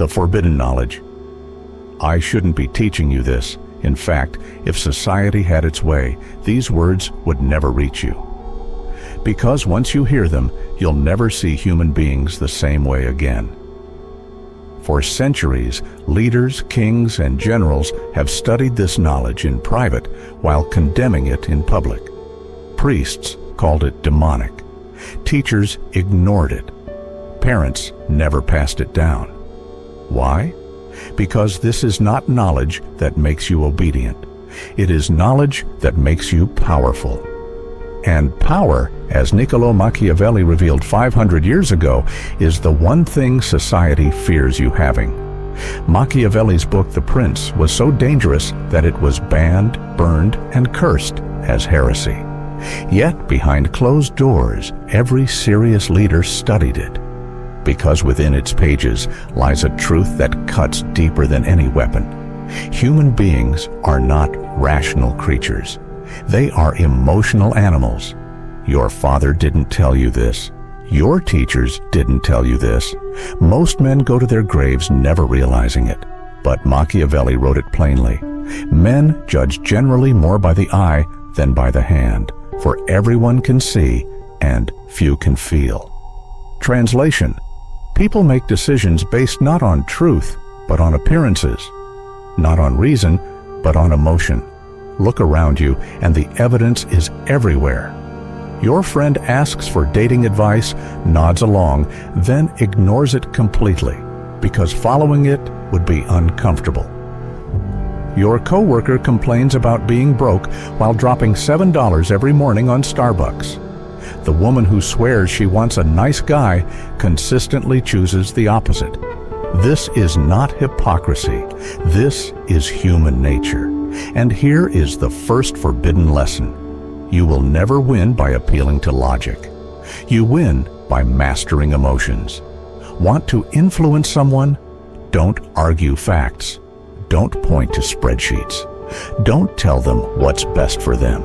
the forbidden knowledge. I shouldn't be teaching you this. In fact, if society had its way, these words would never reach you. Because once you hear them, you'll never see human beings the same way again. For centuries, leaders, kings, and generals have studied this knowledge in private while condemning it in public. Priests called it demonic. Teachers ignored it. Parents never passed it down. Why? Because this is not knowledge that makes you obedient. It is knowledge that makes you powerful. And power, as Niccolo Machiavelli revealed 500 years ago, is the one thing society fears you having. Machiavelli's book, The Prince, was so dangerous that it was banned, burned, and cursed as heresy. Yet, behind closed doors, every serious leader studied it, because within its pages lies a truth that cuts deeper than any weapon. Human beings are not rational creatures. They are emotional animals. Your father didn't tell you this. Your teachers didn't tell you this. Most men go to their graves never realizing it. But Machiavelli wrote it plainly. Men judge generally more by the eye than by the hand, for everyone can see and few can feel. Translation: people make decisions based not on truth, but on appearances. Not on reason, but on emotion. Look around you, and the evidence is everywhere. Your friend asks for dating advice, nods along, then ignores it completely, because following it would be uncomfortable. Your coworker complains about being broke while dropping $7 every morning on Starbucks. The woman who swears she wants a nice guy consistently chooses the opposite. This is not hypocrisy. This is human nature. And here is the first forbidden lesson. You will never win by appealing to logic. You win by mastering emotions. Want to influence someone? Don't argue facts. Don't point to spreadsheets. Don't tell them what's best for them.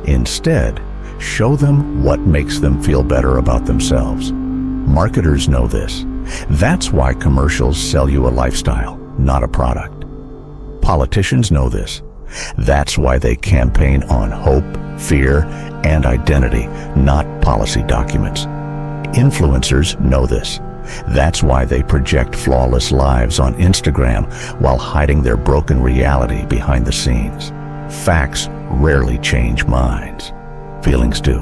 Instead, show them what makes them feel better about themselves. Marketers know this. That's why commercials sell you a lifestyle, not a product. Politicians know this. That's why they campaign on hope, fear, and identity, not policy documents. Influencers know this. That's why they project flawless lives on Instagram while hiding their broken reality behind the scenes. Facts rarely change minds. Feelings do.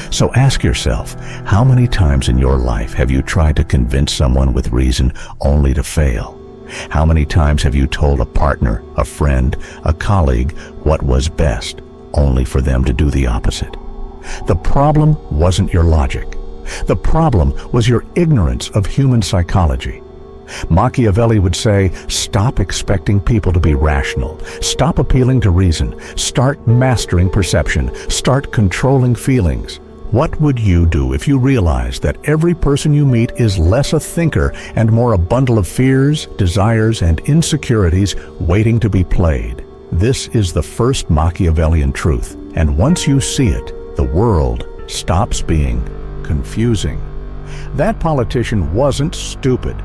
So ask yourself, how many times in your life have you tried to convince someone with reason only to fail? How many times have you told a partner, a friend, a colleague what was best, only for them to do the opposite? The problem wasn't your logic. The problem was your ignorance of human psychology. Machiavelli would say, stop expecting people to be rational. Stop appealing to reason. Start mastering perception. Start controlling feelings. What would you do if you realized that every person you meet is less a thinker and more a bundle of fears, desires, and insecurities waiting to be played? This is the first Machiavellian truth, and once you see it, the world stops being confusing. That politician wasn't stupid.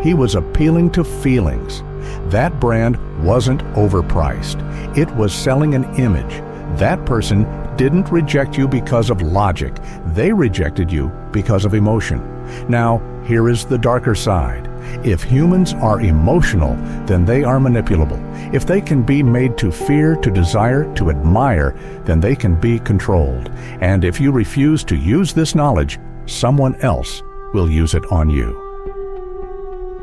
He was appealing to feelings. That brand wasn't overpriced. It was selling an image. That person didn't reject you because of logic. They rejected you because of emotion. Now, here is the darker side. If humans are emotional, then they are manipulable. If they can be made to fear, to desire, to admire, then they can be controlled. And if you refuse to use this knowledge, someone else will use it on you.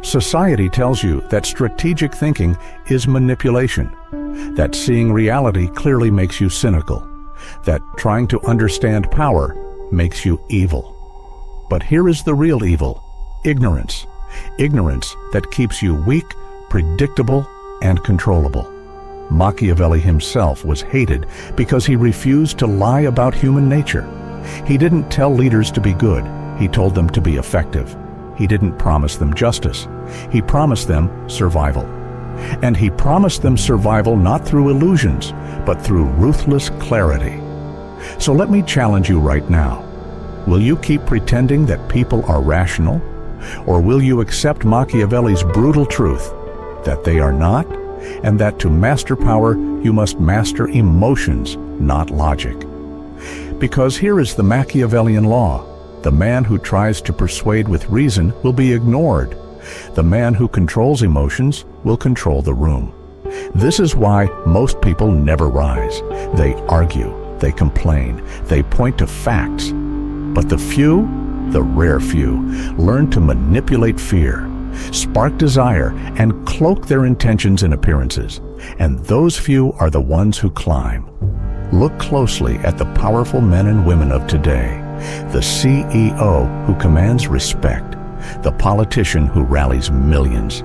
Society tells you that strategic thinking is manipulation, that seeing reality clearly makes you cynical, that trying to understand power makes you evil. But here is the real evil: ignorance. Ignorance that keeps you weak, predictable, and controllable. Machiavelli himself was hated because he refused to lie about human nature. He didn't tell leaders to be good. He told them to be effective. He didn't promise them justice. He promised them survival. And he promised them survival not through illusions, but through ruthless clarity. So let me challenge you right now. Will you keep pretending that people are rational? Or will you accept Machiavelli's brutal truth that they are not, and that to master power you must master emotions, not logic? Because here is the Machiavellian law. The man who tries to persuade with reason will be ignored. The man who controls emotions will control the room. This is why most people never rise. They argue, they complain, they point to facts. But the few, the rare few, learn to manipulate fear, spark desire, and cloak their intentions in appearances. And those few are the ones who climb. Look closely at the powerful men and women of today. The CEO who commands respect, the politician who rallies millions,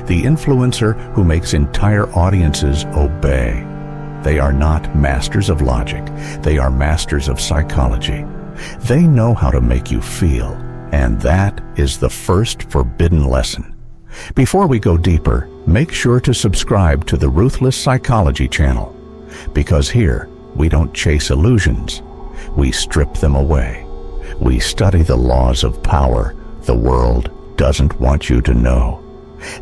the influencer who makes entire audiences obey. They are not masters of logic. They are masters of psychology. They know how to make you feel, and that is the first forbidden lesson. Before we go deeper, make sure to subscribe to the Ruthless Psychology channel, because here we don't chase illusions. We strip them away. We study the laws of power the world doesn't want you to know.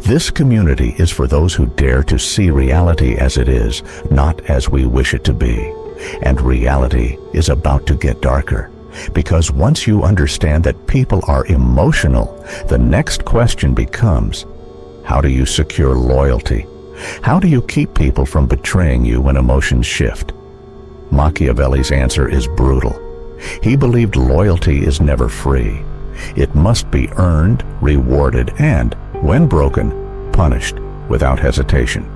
This community is for those who dare to see reality as it is, not as we wish it to be. And reality is about to get darker, because once you understand that people are emotional, the next question becomes, how do you secure loyalty? How do you keep people from betraying you when emotions shift? Machiavelli's answer is brutal. He believed loyalty is never free. It must be earned, rewarded, and, when broken, punished without hesitation.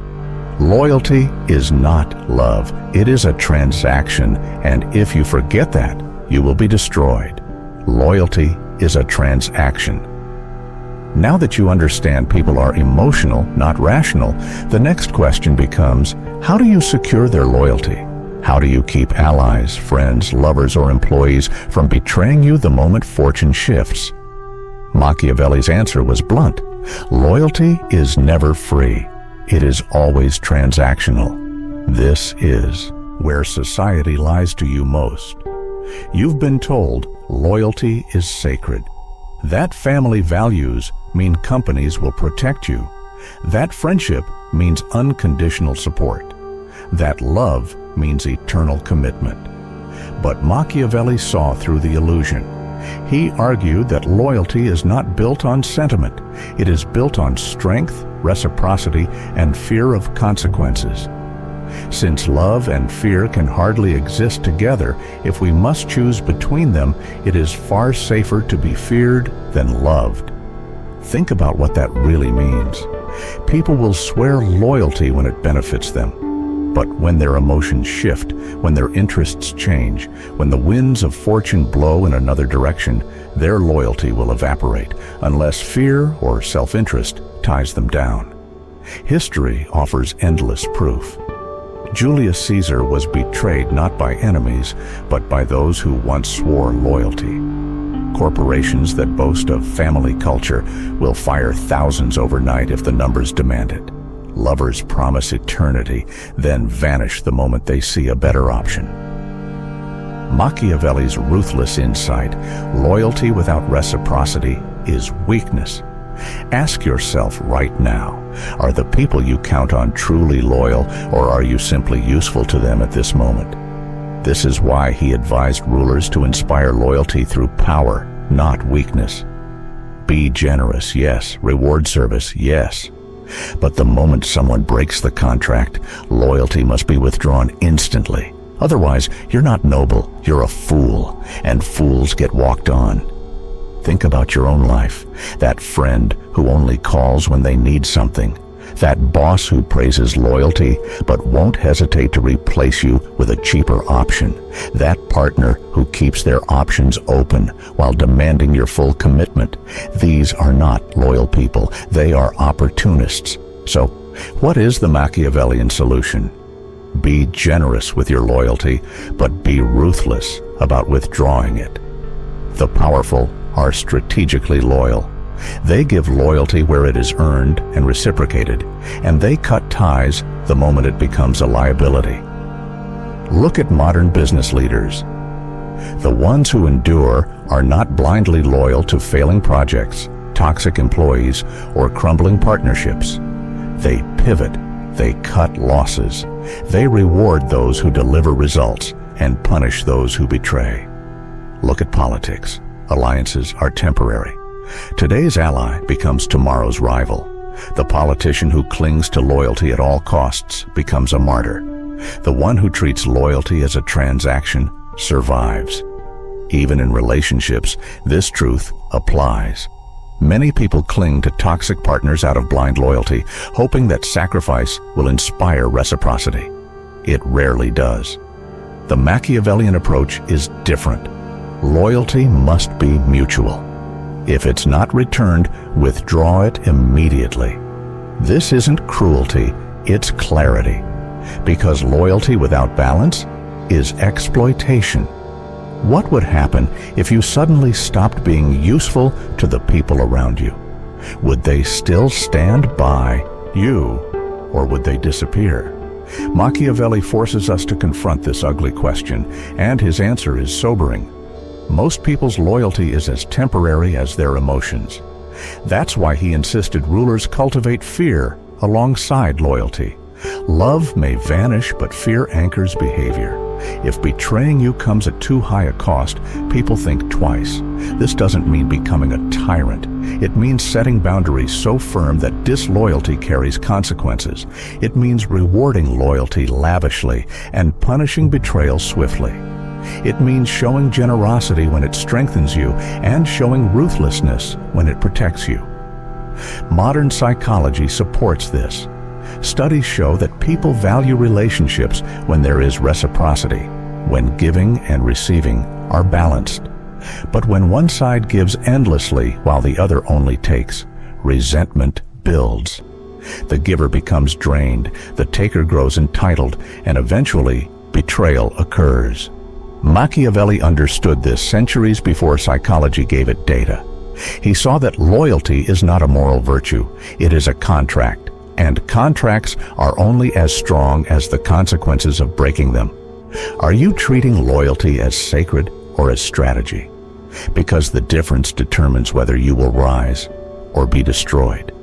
Loyalty is not love. It is a transaction, and if you forget that, you will be destroyed. Loyalty is a transaction. Now that you understand people are emotional, not rational, the next question becomes, how do you secure their loyalty? How do you keep allies, friends, lovers, or employees from betraying you the moment fortune shifts? Machiavelli's answer was blunt. Loyalty is never free. It is always transactional. This is where society lies to you most. You've been told loyalty is sacred. That family values mean companies will protect you. That friendship means unconditional support. That love means eternal commitment. But Machiavelli saw through the illusion. He argued that loyalty is not built on sentiment. It is built on strength, reciprocity, and fear of consequences. Since love and fear can hardly exist together, if we must choose between them, it is far safer to be feared than loved. Think about what that really means. People will swear loyalty when it benefits them. But when their emotions shift, when their interests change, when the winds of fortune blow in another direction, their loyalty will evaporate, unless fear or self-interest ties them down. History offers endless proof. Julius Caesar was betrayed not by enemies, but by those who once swore loyalty. Corporations that boast of family culture will fire thousands overnight if the numbers demand it. Lovers promise eternity, then vanish the moment they see a better option. Machiavelli's ruthless insight, loyalty without reciprocity, is weakness. Ask yourself right now, are the people you count on truly loyal, or are you simply useful to them at this moment? This is why he advised rulers to inspire loyalty through power, not weakness. Be generous, yes. Reward service, yes. But the moment someone breaks the contract, loyalty must be withdrawn instantly. Otherwise, you're not noble, you're a fool, and fools get walked on. Think about your own life. That friend who only calls when they need something. That boss who praises loyalty but won't hesitate to replace you with a cheaper option. That partner who keeps their options open while demanding your full commitment. These are not loyal people. They are opportunists. So, what is the Machiavellian solution? Be generous with your loyalty, but be ruthless about withdrawing it. The powerful are strategically loyal. They give loyalty where it is earned and reciprocated, and they cut ties the moment it becomes a liability. Look at modern business leaders. The ones who endure are not blindly loyal to failing projects, toxic employees or crumbling partnerships. They pivot, they cut losses, they reward those who deliver results and punish those who betray. Look at politics. Alliances are temporary. Today's ally becomes tomorrow's rival. The politician who clings to loyalty at all costs becomes a martyr. The one who treats loyalty as a transaction survives. Even in relationships, this truth applies. Many people cling to toxic partners out of blind loyalty, hoping that sacrifice will inspire reciprocity. It rarely does. The Machiavellian approach is different. Loyalty must be mutual. If it's not returned, withdraw it immediately. This isn't cruelty, it's clarity. Because loyalty without balance is exploitation. What would happen if you suddenly stopped being useful to the people around you? Would they still stand by you, or would they disappear? Machiavelli forces us to confront this ugly question, and his answer is sobering. Most people's loyalty is as temporary as their emotions. That's why he insisted rulers cultivate fear alongside loyalty. Love may vanish, but fear anchors behavior. If betraying you comes at too high a cost, people think twice. This doesn't mean becoming a tyrant. It means setting boundaries so firm that disloyalty carries consequences. It means rewarding loyalty lavishly and punishing betrayal swiftly. It means showing generosity when it strengthens you and showing ruthlessness when it protects you. Modern psychology supports this. Studies show that people value relationships when there is reciprocity, when giving and receiving are balanced. But when one side gives endlessly while the other only takes, resentment builds. The giver becomes drained, the taker grows entitled, and eventually betrayal occurs. Machiavelli understood this centuries before psychology gave it data. He saw that loyalty is not a moral virtue, it is a contract. And contracts are only as strong as the consequences of breaking them. Are you treating loyalty as sacred or as strategy? Because the difference determines whether you will rise or be destroyed.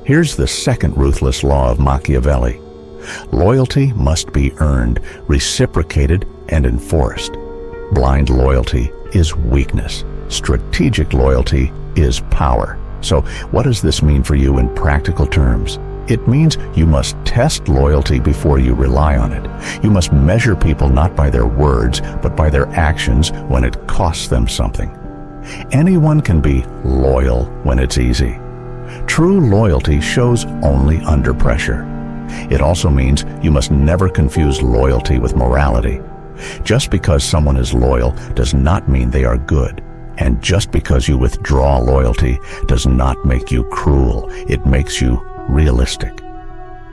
Here's the second ruthless law of Machiavelli. Loyalty must be earned, reciprocated, and enforced. Blind loyalty is weakness. Strategic loyalty is power. So what does this mean for you in practical terms? It means you must test loyalty before you rely on it. You must measure people not by their words, but by their actions when it costs them something. Anyone can be loyal when it's easy. True loyalty shows only under pressure. It also means you must never confuse loyalty with morality. Just because someone is loyal does not mean they are good. And just because you withdraw loyalty does not make you cruel. It makes you realistic.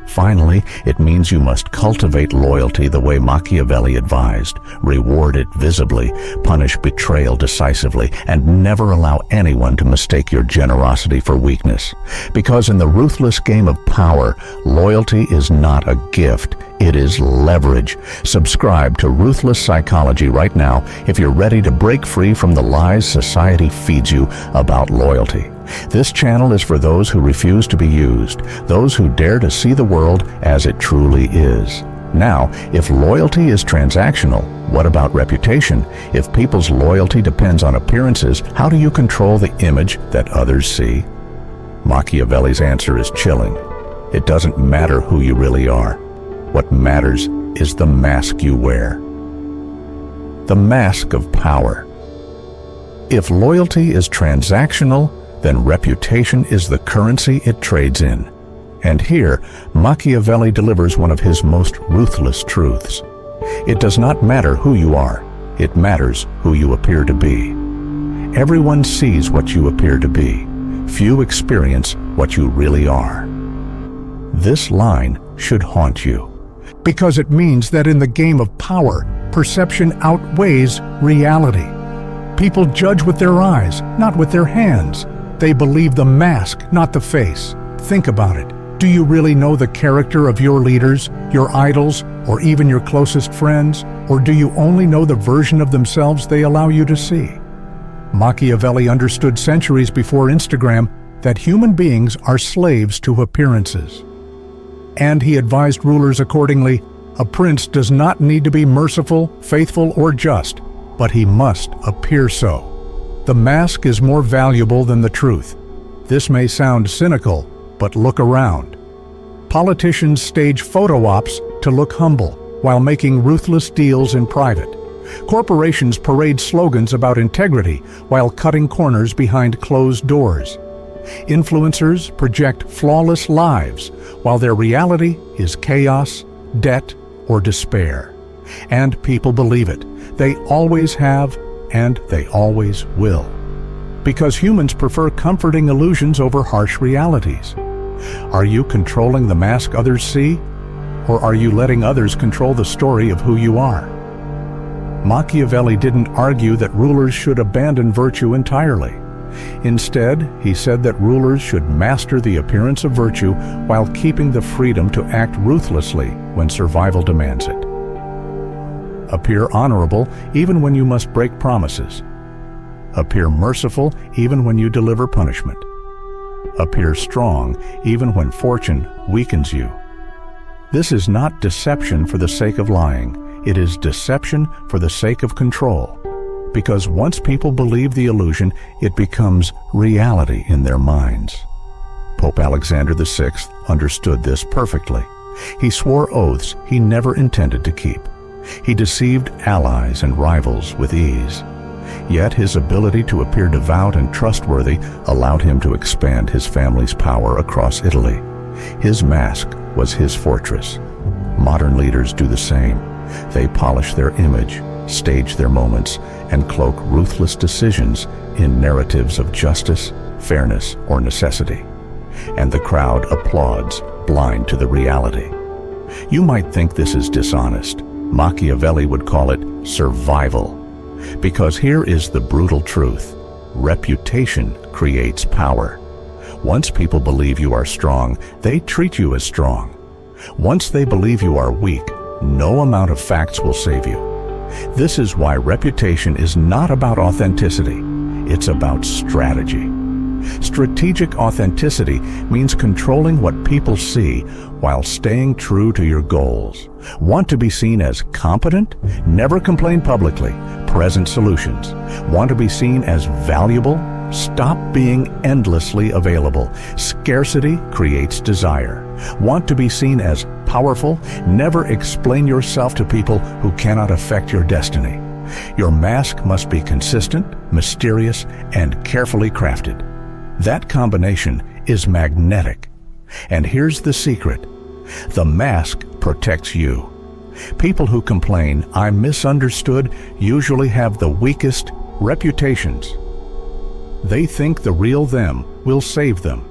Finally, it means you must cultivate loyalty the way Machiavelli advised, reward it visibly, punish betrayal decisively, and never allow anyone to mistake your generosity for weakness. Because in the ruthless game of power, loyalty is not a gift, it is leverage. Subscribe to Ruthless Psychology right now if you're ready to break free from the lies society feeds you about loyalty. This channel is for those who refuse to be used, those who dare to see the world as it truly is. Now, if loyalty is transactional, what about reputation? If people's loyalty depends on appearances, how do you control the image that others see? Machiavelli's answer is chilling. It doesn't matter who you really are. What matters is the mask you wear. The mask of power. If loyalty is transactional, then reputation is the currency it trades in. And here, Machiavelli delivers one of his most ruthless truths. It does not matter who you are, it matters who you appear to be. Everyone sees what you appear to be. Few experience what you really are. This line should haunt you. Because it means that in the game of power, perception outweighs reality. People judge with their eyes, not with their hands. They believe the mask, not the face. Think about it. Do you really know the character of your leaders, your idols, or even your closest friends? Or do you only know the version of themselves they allow you to see? Machiavelli understood centuries before Instagram that human beings are slaves to appearances. And he advised rulers accordingly, a prince does not need to be merciful, faithful, or just, but he must appear so. The mask is more valuable than the truth. This may sound cynical, but look around. Politicians stage photo ops to look humble while making ruthless deals in private. Corporations parade slogans about integrity while cutting corners behind closed doors. Influencers project flawless lives while their reality is chaos, debt, or despair. And people believe it. They always have, and they always will. Because humans prefer comforting illusions over harsh realities. Are you controlling the mask others see? Or are you letting others control the story of who you are? Machiavelli didn't argue that rulers should abandon virtue entirely. Instead, he said that rulers should master the appearance of virtue while keeping the freedom to act ruthlessly when survival demands it. Appear honorable even when you must break promises. Appear merciful even when you deliver punishment. Appear strong even when fortune weakens you. This is not deception for the sake of lying. It is deception for the sake of control. Because once people believe the illusion, it becomes reality in their minds. Pope Alexander VI understood this perfectly. He swore oaths he never intended to keep. He deceived allies and rivals with ease. Yet his ability to appear devout and trustworthy allowed him to expand his family's power across Italy. His mask was his fortress. Modern leaders do the same. They polish their image, stage their moments, and cloak ruthless decisions in narratives of justice, fairness, or necessity. And the crowd applauds, blind to the reality. You might think this is dishonest. Machiavelli would call it survival. Because here is the brutal truth. Reputation creates power. Once people believe you are strong, they treat you as strong. Once they believe you are weak, no amount of facts will save you. This is why reputation is not about authenticity. It's about strategy. Strategic authenticity means controlling what people see while staying true to your goals. Want to be seen as competent? Never complain publicly. Present solutions. Want to be seen as valuable? Stop being endlessly available. Scarcity creates desire. Want to be seen as powerful? Never explain yourself to people who cannot affect your destiny. Your mask must be consistent, mysterious, and carefully crafted. That combination is magnetic. And here's the secret. The mask protects you. People who complain, "I'm misunderstood," usually have the weakest reputations. They think the real them will save them.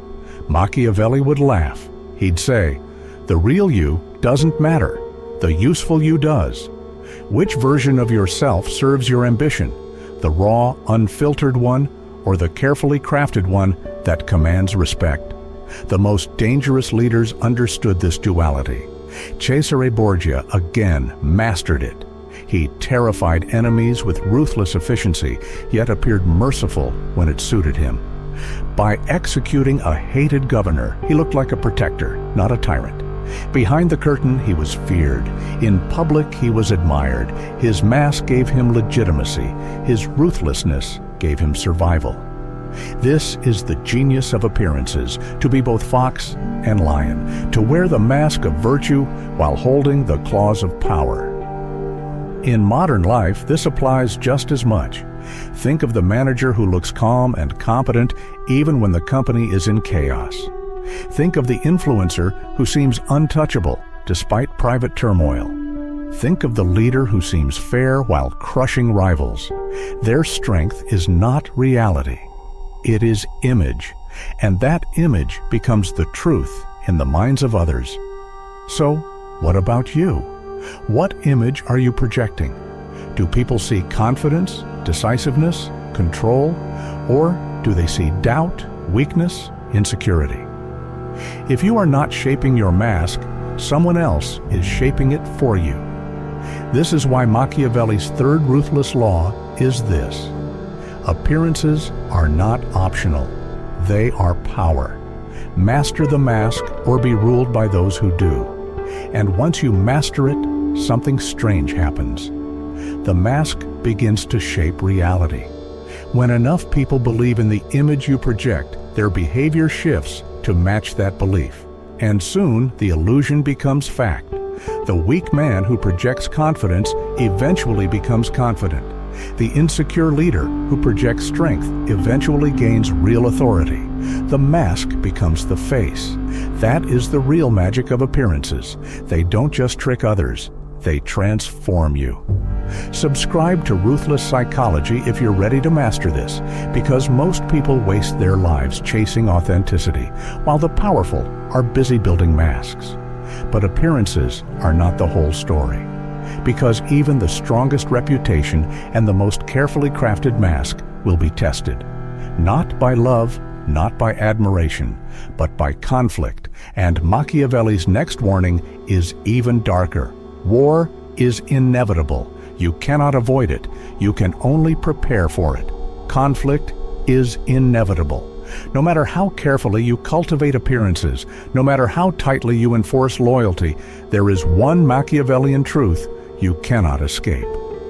Machiavelli would laugh. He'd say, "The real you doesn't matter. The useful you does." Which version of yourself serves your ambition? The raw, unfiltered one, or the carefully crafted one that commands respect? The most dangerous leaders understood this duality. Cesare Borgia again mastered it. He terrified enemies with ruthless efficiency, yet appeared merciful when it suited him. By executing a hated governor, he looked like a protector, not a tyrant. Behind the curtain, he was feared. In public, he was admired. His mask gave him legitimacy. His ruthlessness gave him survival. This is the genius of appearances, to be both fox and lion, to wear the mask of virtue while holding the claws of power. In modern life, this applies just as much. Think of the manager who looks calm and competent even when the company is in chaos. Think of the influencer who seems untouchable despite private turmoil. Think of the leader who seems fair while crushing rivals. Their strength is not reality. It is image, and that image becomes the truth in the minds of others. So, what about you? What image are you projecting? Do people see confidence, decisiveness, control, or do they see doubt, weakness, insecurity? If you are not shaping your mask, someone else is shaping it for you. This is why Machiavelli's third ruthless law is this: appearances are not optional. they are power. Master the mask or be ruled by those who do. And once you master it, something strange happens. The mask begins to shape reality. When enough people believe in the image you project, their behavior shifts to match that belief. And soon, the illusion becomes fact. The weak man who projects confidence eventually becomes confident. The insecure leader who projects strength eventually gains real authority. The mask becomes the face. That is the real magic of appearances. They don't just trick others, they transform you. Subscribe to Ruthless Psychology if you're ready to master this, because most people waste their lives chasing authenticity, while the powerful are busy building masks. But appearances are not the whole story, because even the strongest reputation and the most carefully crafted mask will be tested. Not by love, not by admiration, but by conflict. And Machiavelli's next warning is even darker. War is inevitable. You cannot avoid it. You can only prepare for it. Conflict is inevitable. No matter how carefully you cultivate appearances, no matter how tightly you enforce loyalty, there is one Machiavellian truth you cannot escape.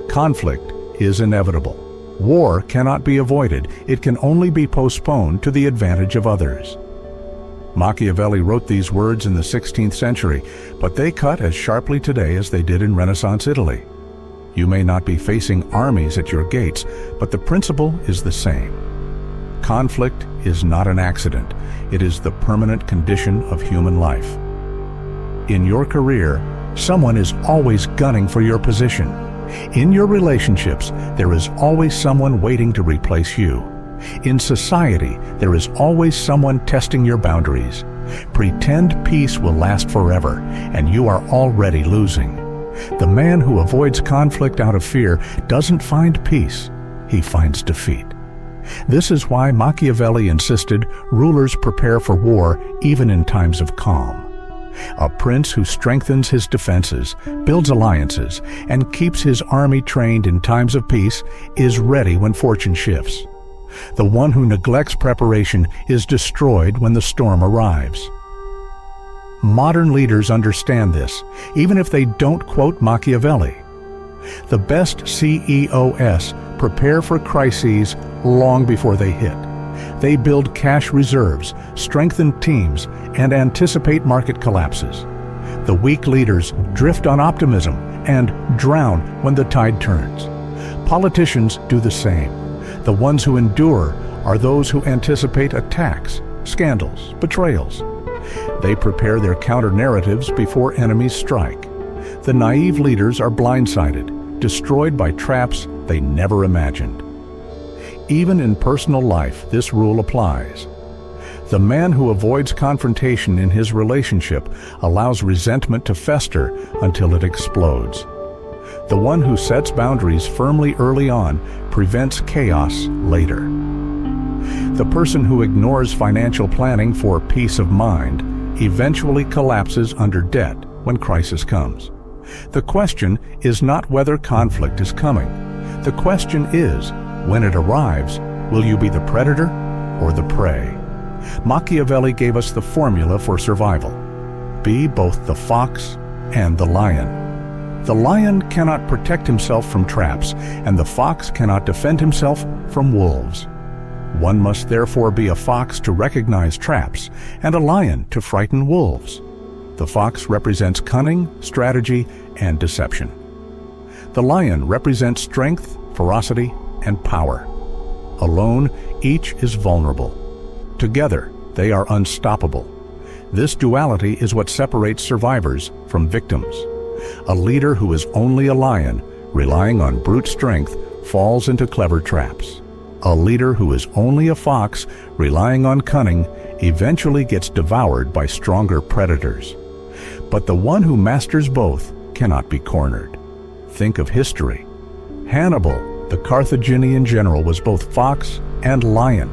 Conflict is inevitable. War cannot be avoided. It can only be postponed to the advantage of others. Machiavelli wrote these words in the 16th century, but they cut as sharply today as they did in Renaissance Italy. You may not be facing armies at your gates, but the principle is the same. Conflict is not an accident. It is the permanent condition of human life. In your career, someone is always gunning for your position. In your relationships, there is always someone waiting to replace you. In society, there is always someone testing your boundaries. Pretend peace will last forever, and you are already losing. The man who avoids conflict out of fear doesn't find peace, he finds defeat. This is why Machiavelli insisted rulers prepare for war even in times of calm. A prince who strengthens his defenses, builds alliances, and keeps his army trained in times of peace is ready when fortune shifts. The one who neglects preparation is destroyed when the storm arrives. Modern leaders understand this, even if they don't quote Machiavelli. The best CEOs prepare for crises long before they hit. They build cash reserves, strengthen teams, and anticipate market collapses. The weak leaders drift on optimism and drown when the tide turns. Politicians do the same. The ones who endure are those who anticipate attacks, scandals, betrayals. They prepare their counter-narratives before enemies strike. The naive leaders are blindsided, destroyed by traps they never imagined. Even in personal life, this rule applies. The man who avoids confrontation in his relationship allows resentment to fester until it explodes. The one who sets boundaries firmly early on prevents chaos later. The person who ignores financial planning for peace of mind eventually collapses under debt when crisis comes. The question is not whether conflict is coming. The question is, when it arrives, will you be the predator or the prey? Machiavelli gave us the formula for survival. Be both the fox and the lion. The lion cannot protect himself from traps, and the fox cannot defend himself from wolves. One must therefore be a fox to recognize traps, and a lion to frighten wolves. The fox represents cunning, strategy, and deception. The lion represents strength, ferocity, and power. Alone, each is vulnerable. Together, they are unstoppable. This duality is what separates survivors from victims. A leader who is only a lion, relying on brute strength, falls into clever traps. A leader who is only a fox, relying on cunning, eventually gets devoured by stronger predators. But the one who masters both cannot be cornered. Think of history. Hannibal, the Carthaginian general, was both fox and lion.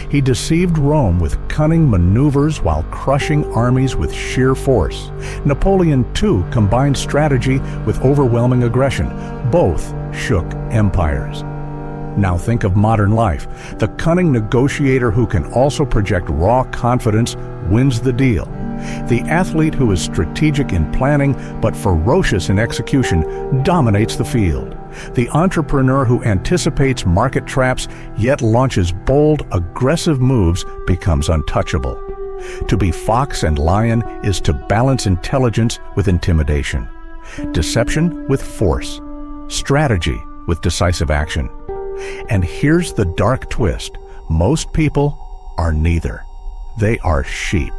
He deceived Rome with cunning maneuvers while crushing armies with sheer force. Napoleon, too, combined strategy with overwhelming aggression. Both shook empires. Now think of modern life. The cunning negotiator who can also project raw confidence wins the deal. The athlete who is strategic in planning but ferocious in execution dominates the field. The entrepreneur who anticipates market traps yet launches bold, aggressive moves becomes untouchable. To be fox and lion is to balance intelligence with intimidation, deception with force, strategy with decisive action. And here's the dark twist. Most people are neither. They are sheep.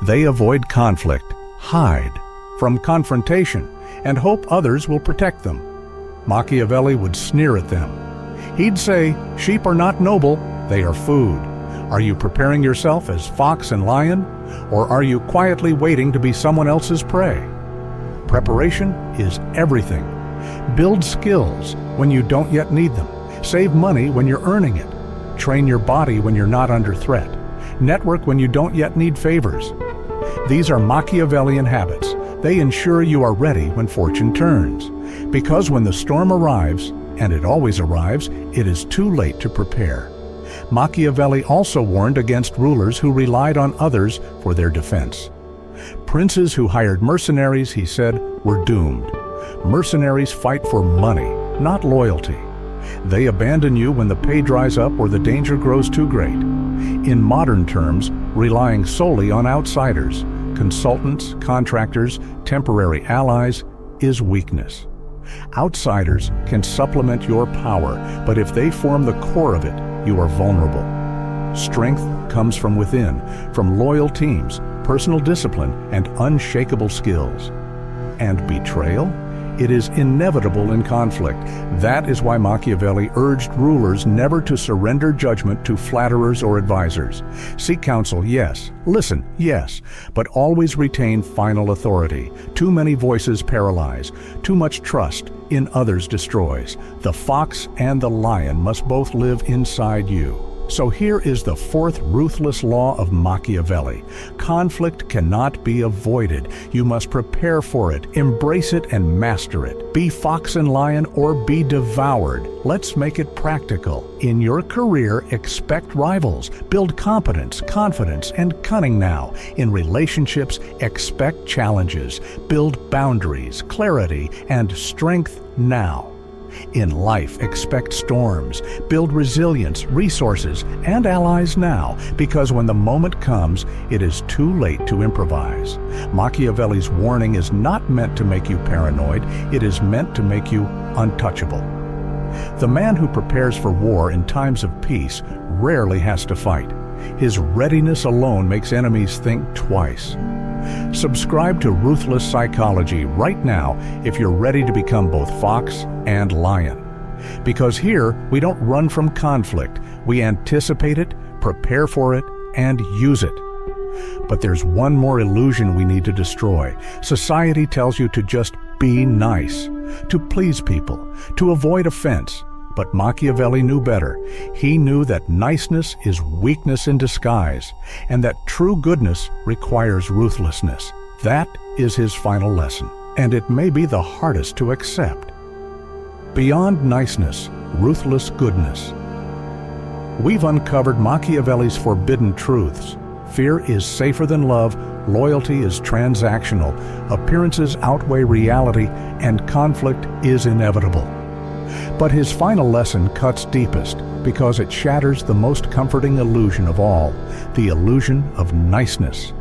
They avoid conflict, hide from confrontation, and hope others will protect them. Machiavelli would sneer at them. He'd say, sheep are not noble, they are food. Are you preparing yourself as fox and lion, or are you quietly waiting to be someone else's prey? Preparation is everything. Build skills when you don't yet need them. Save money when you're earning it. Train your body when you're not under threat. Network when you don't yet need favors. These are Machiavellian habits. They ensure you are ready when fortune turns. Because when the storm arrives, and it always arrives, it is too late to prepare. Machiavelli also warned against rulers who relied on others for their defense. Princes who hired mercenaries, he said, were doomed. Mercenaries fight for money, not loyalty. They abandon you when the pay dries up or the danger grows too great. In modern terms, relying solely on outsiders, consultants, contractors, temporary allies, is weakness. Outsiders can supplement your power, but if they form the core of it, you are vulnerable. Strength comes from within, from loyal teams, personal discipline, and unshakable skills. And betrayal? It is inevitable in conflict. That is why Machiavelli urged rulers never to surrender judgment to flatterers or advisors. Seek counsel, yes. Listen, yes. But always retain final authority. Too many voices paralyze. Too much trust in others destroys. The fox and the lion must both live inside you. So here is the fourth ruthless law of Machiavelli. Conflict cannot be avoided. You must prepare for it, embrace it, and master it. Be fox and lion or be devoured. Let's make it practical. In your career, expect rivals. Build competence, confidence, and cunning now. In relationships, expect challenges. Build boundaries, clarity, and strength now. In life, expect storms. Build resilience, resources, and allies now, because when the moment comes, it is too late to improvise. Machiavelli's warning is not meant to make you paranoid, it is meant to make you untouchable. The man who prepares for war in times of peace rarely has to fight. His readiness alone makes enemies think twice. Subscribe to Ruthless Psychology right now if you're ready to become both fox and lion. Because here, we don't run from conflict. We anticipate it, prepare for it, and use it. But there's one more illusion we need to destroy. Society tells you to just be nice, to please people, to avoid offense. But Machiavelli knew better. He knew that niceness is weakness in disguise, and that true goodness requires ruthlessness. That is his final lesson, and it may be the hardest to accept. Beyond niceness, ruthless goodness. We've uncovered Machiavelli's forbidden truths. Fear is safer than love, loyalty is transactional, appearances outweigh reality, and conflict is inevitable. But his final lesson cuts deepest because it shatters the most comforting illusion of all, the illusion of niceness.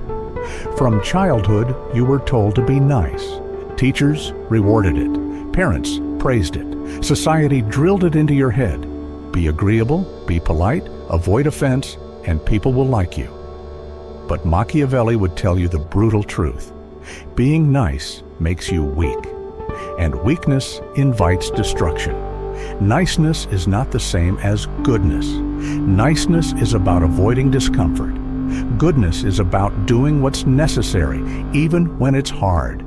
From childhood, you were told to be nice. Teachers rewarded it. Parents praised it. Society drilled it into your head. Be agreeable, be polite, avoid offense, and people will like you. But Machiavelli would tell you the brutal truth. Being nice makes you weak, and weakness invites destruction. Niceness is not the same as goodness. Niceness is about avoiding discomfort. Goodness is about doing what's necessary, even when it's hard.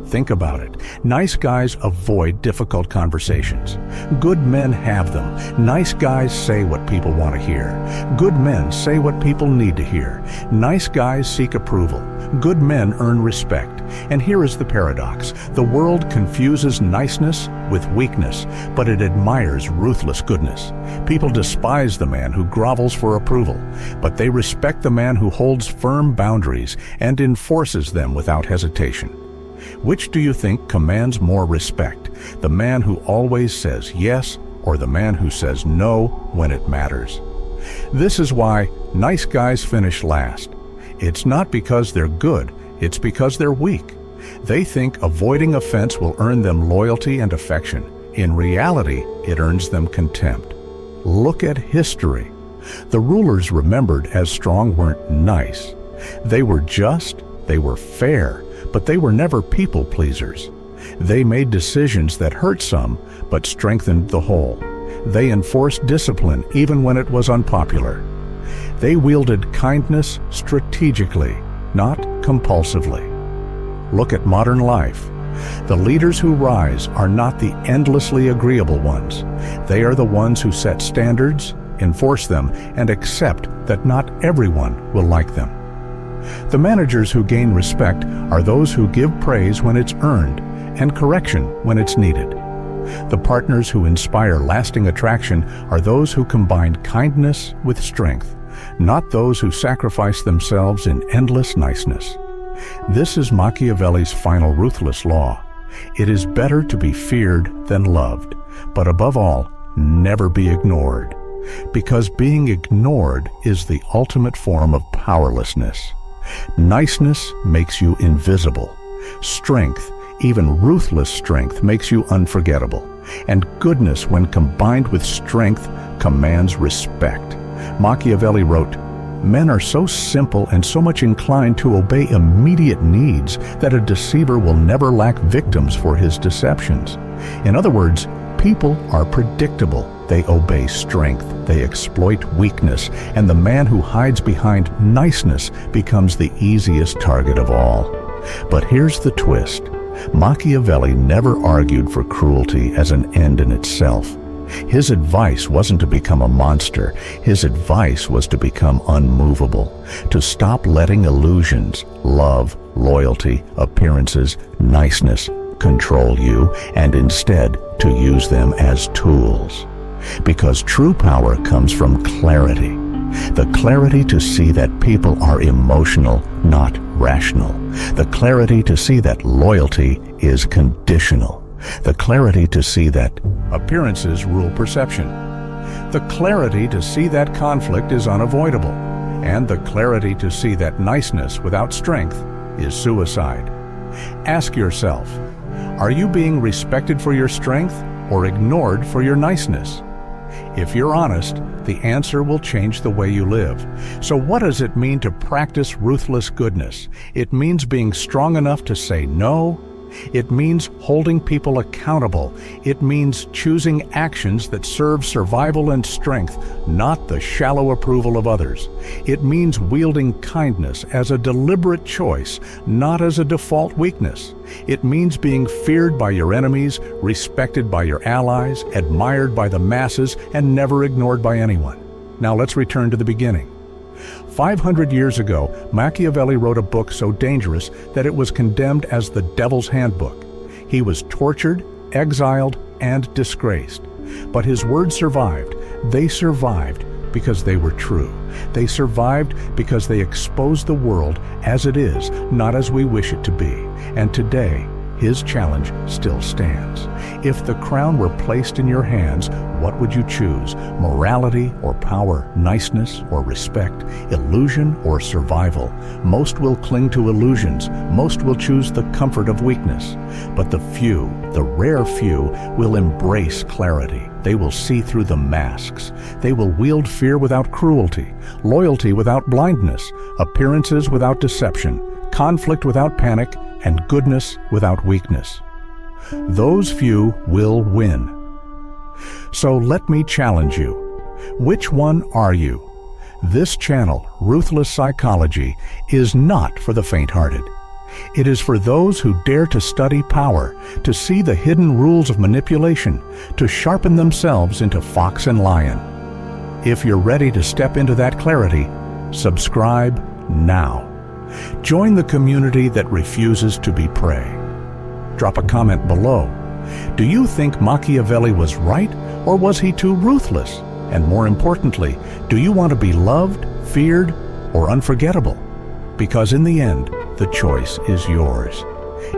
Think about it. Nice guys avoid difficult conversations. Good men have them. Nice guys say what people want to hear. Good men say what people need to hear. Nice guys seek approval. Good men earn respect. And here is the paradox. The world confuses niceness with weakness, but it admires ruthless goodness. People despise the man who grovels for approval, but they respect the man who holds firm boundaries and enforces them without hesitation. Which do you think commands more respect? The man who always says yes, or the man who says no when it matters? This is why nice guys finish last. It's not because they're good, it's because they're weak. They think avoiding offense will earn them loyalty and affection. In reality, it earns them contempt. Look at history. The rulers remembered as strong weren't nice. They were just, they were fair, but they were never people pleasers. They made decisions that hurt some, but strengthened the whole. They enforced discipline even when it was unpopular. They wielded kindness strategically, not compulsively. Look at modern life. The leaders who rise are not the endlessly agreeable ones. They are the ones who set standards, enforce them, and accept that not everyone will like them. The managers who gain respect are those who give praise when it's earned and correction when it's needed. The partners who inspire lasting attraction are those who combine kindness with strength, not those who sacrifice themselves in endless niceness. This is Machiavelli's final ruthless law. It is better to be feared than loved, but above all, never be ignored, because being ignored is the ultimate form of powerlessness. Niceness makes you invisible. Strength, even ruthless strength, makes you unforgettable. And goodness, when combined with strength, commands respect. Machiavelli wrote, "Men are so simple and so much inclined to obey immediate needs that a deceiver will never lack victims for his deceptions." In other words, people are predictable. They obey strength, they exploit weakness, and the man who hides behind niceness becomes the easiest target of all. But here's the twist. Machiavelli never argued for cruelty as an end in itself. His advice wasn't to become a monster. His advice was to become unmovable, to stop letting illusions, love, loyalty, appearances, niceness control you, and instead to use them as tools. Because true power comes from clarity. The clarity to see that people are emotional, not rational. The clarity to see that loyalty is conditional. The clarity to see that appearances rule perception. The clarity to see that conflict is unavoidable. And the clarity to see that niceness without strength is suicide. Ask yourself, are you being respected for your strength or ignored for your niceness? If you're honest, the answer will change the way you live. So what does it mean to practice ruthless goodness? It means being strong enough to say no. It means holding people accountable. It means choosing actions that serve survival and strength, not the shallow approval of others. It means wielding kindness as a deliberate choice, not as a default weakness. It means being feared by your enemies, respected by your allies, admired by the masses, and never ignored by anyone. Now let's return to the beginning. 500 years ago, Machiavelli wrote a book so dangerous that it was condemned as the Devil's Handbook. He was tortured, exiled, and disgraced. But his words survived. They survived because they were true. They survived because they exposed the world as it is, not as we wish it to be. And today, his challenge still stands. If the crown were placed in your hands, what would you choose? Morality or power, niceness or respect, illusion or survival? Most will cling to illusions. Most will choose the comfort of weakness. But the few, the rare few, will embrace clarity. They will see through the masks. They will wield fear without cruelty, loyalty without blindness, appearances without deception, conflict without panic, and goodness without weakness. Those few will win. So let me challenge you. Which one are you? This channel, Ruthless Psychology, is not for the faint-hearted. It is for those who dare to study power, to see the hidden rules of manipulation, to sharpen themselves into fox and lion. If you're ready to step into that clarity, subscribe now. Join the community that refuses to be prey. Drop a comment below. Do you think Machiavelli was right, or was he too ruthless? And more importantly, do you want to be loved, feared, or unforgettable? Because in the end, the choice is yours.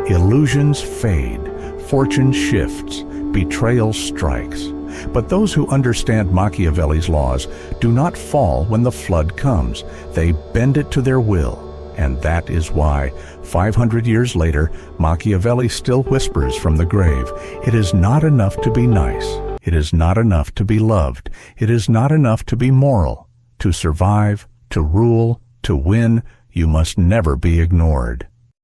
Illusions fade, fortune shifts, betrayal strikes. But those who understand Machiavelli's laws do not fall when the flood comes. They bend it to their will. And that is why, 500 years later, Machiavelli still whispers from the grave, "It is not enough to be nice. It is not enough to be loved. It is not enough to be moral. To survive, to rule, to win, you must never be ignored."